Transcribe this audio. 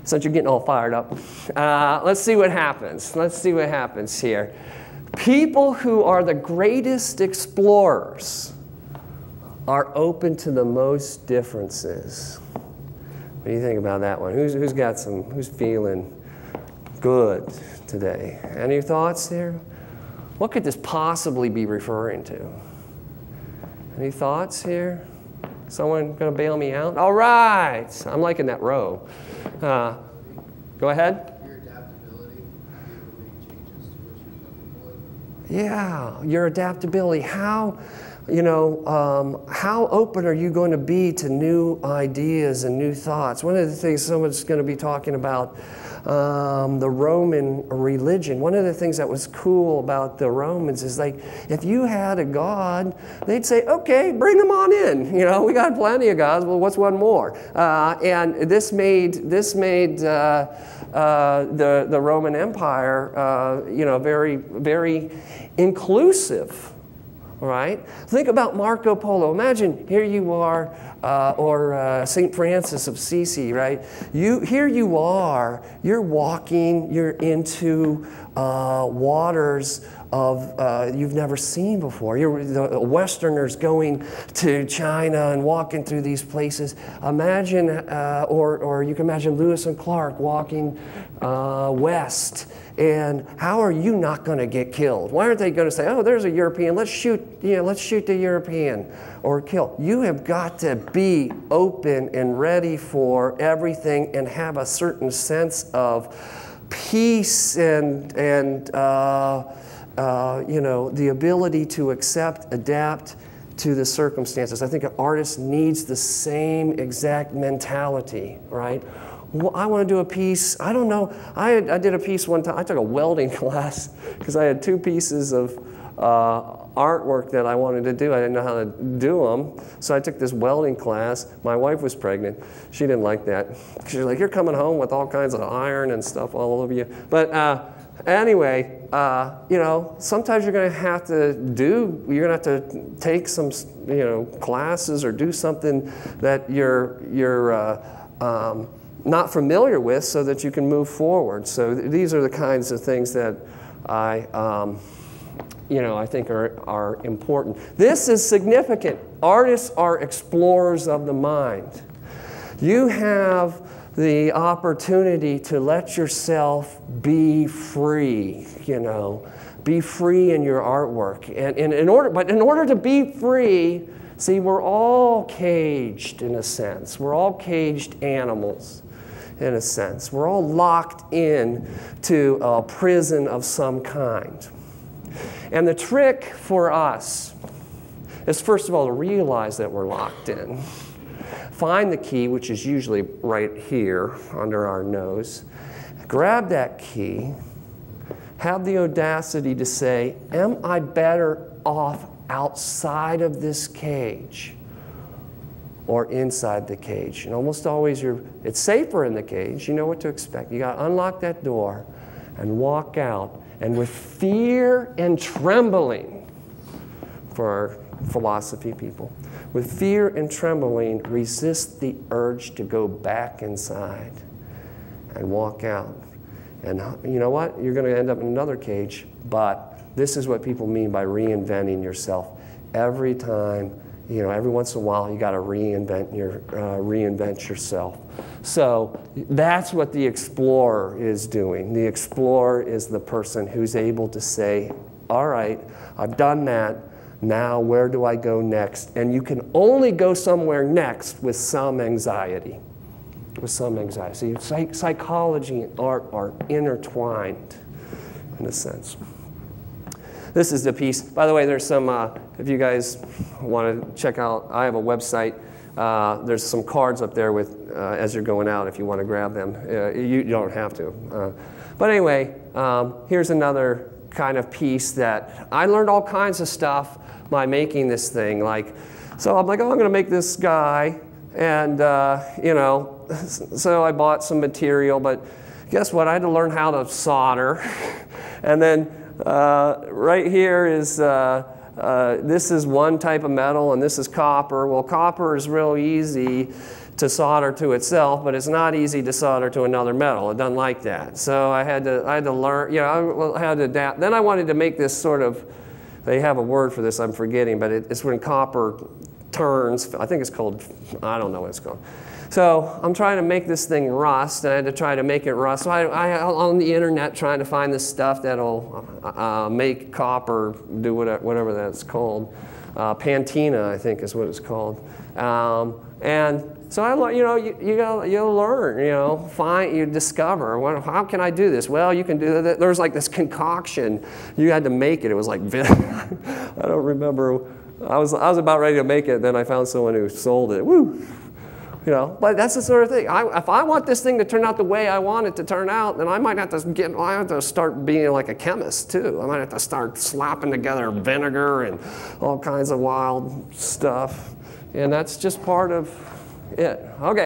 Since you're getting all fired up, let's see what happens. Let's see what happens here. People who are the greatest explorers are open to the most differences. What do you think about that one? Who's feeling good today? Any thoughts there? What could this possibly be referring to? Any thoughts here? Someone going to bail me out? All right. I'm liking that row. Go ahead. Your adaptability, be able to make changes to what you're comfortable with. Yeah, your adaptability. How open are you going to be to new ideas and new thoughts? One of the things someone's going to be talking about the Roman religion. One of the things that was cool about the Romans is like, if you had a god, they'd say, okay, bring them on in. You know, we got plenty of gods. Well, what's one more? And this made the Roman Empire, very, very inclusive. Right? Think about Marco Polo. Imagine here you are, or St. Francis of Assisi, right? Here you are, you're walking, you're into waters of you've never seen before. You're the Westerners going to China and walking through these places. Imagine, or you can imagine Lewis and Clark walking west. And how are you not going to get killed? Why aren't they going to say, oh, there's a European, let's shoot the European or kill? You have got to be open and ready for everything and have a certain sense of peace and the ability to accept, adapt to the circumstances. I think an artist needs the same exact mentality, right? Well, I want to do a piece. I don't know. I did a piece one time. I took a welding class because I had two pieces of artwork that I wanted to do. I didn't know how to do them. So I took this welding class. My wife was pregnant. She didn't like that. She was like, you're coming home with all kinds of iron and stuff all over you. But anyway, sometimes you're going to have to take some, classes or do something that you're not familiar with so that you can move forward. So these are the kinds of things that I think are important. This is significant. Artists are explorers of the mind. You have the opportunity to let yourself be free, be free in your artwork. And in order to be free, see, we're all caged in a sense. We're all caged animals. In a sense, we're all locked in to a prison of some kind. And the trick for us is, first of all, to realize that we're locked in. Find the key, which is usually right here under our nose. Grab that key. Have the audacity to say, am I better off outside of this cage or inside the cage? And almost always it's safer in the cage. You know what to expect. You got to unlock that door and walk out. And with fear and trembling, for our philosophy people, with fear and trembling, resist the urge to go back inside and walk out. And you know what? You're going to end up in another cage, but this is what people mean by reinventing yourself. Every time, every once in a while, you got to reinvent yourself. So that's what the explorer is doing. The explorer is the person who's able to say, all right, I've done that. Now where do I go next? And you can only go somewhere next with some anxiety. With some anxiety. So psychology and art are intertwined in a sense. This is the piece. By the way, there's some, if you guys want to check out, I have a website. There's some cards up there with, as you're going out if you want to grab them. You don't have to. But anyway, here's another kind of piece that I learned all kinds of stuff by making this thing. So I'm like, oh, I'm going to make this guy. And, so I bought some material. But guess what? I had to learn how to solder. And then right here is, this is one type of metal, and this is copper. Well, copper is real easy to solder to itself, but it's not easy to solder to another metal. It doesn't like that. So I had to learn, you know, I had to adapt. Then I wanted to make this sort of, they have a word for this, I'm forgetting, but it's when copper turns. I think it's called, I don't know what it's called. So I'm trying to make this thing rust, and I had to try to make it rust. So I on the internet trying to find this stuff that'll make copper do whatever that's called. Patina, I think, is what it's called. And so you know, you'll learn, you know, you discover, how can I do this? Well, you can do that. There's like this concoction. You had to make it. It was like, I don't remember. I was about ready to make it, then I found someone who sold it. Woo! You know, but that's the sort of thing. If I want this thing to turn out the way I want it to turn out, then I might have to start being like a chemist too. I might have to start slapping together vinegar and all kinds of wild stuff. And that's just part of it. Okay.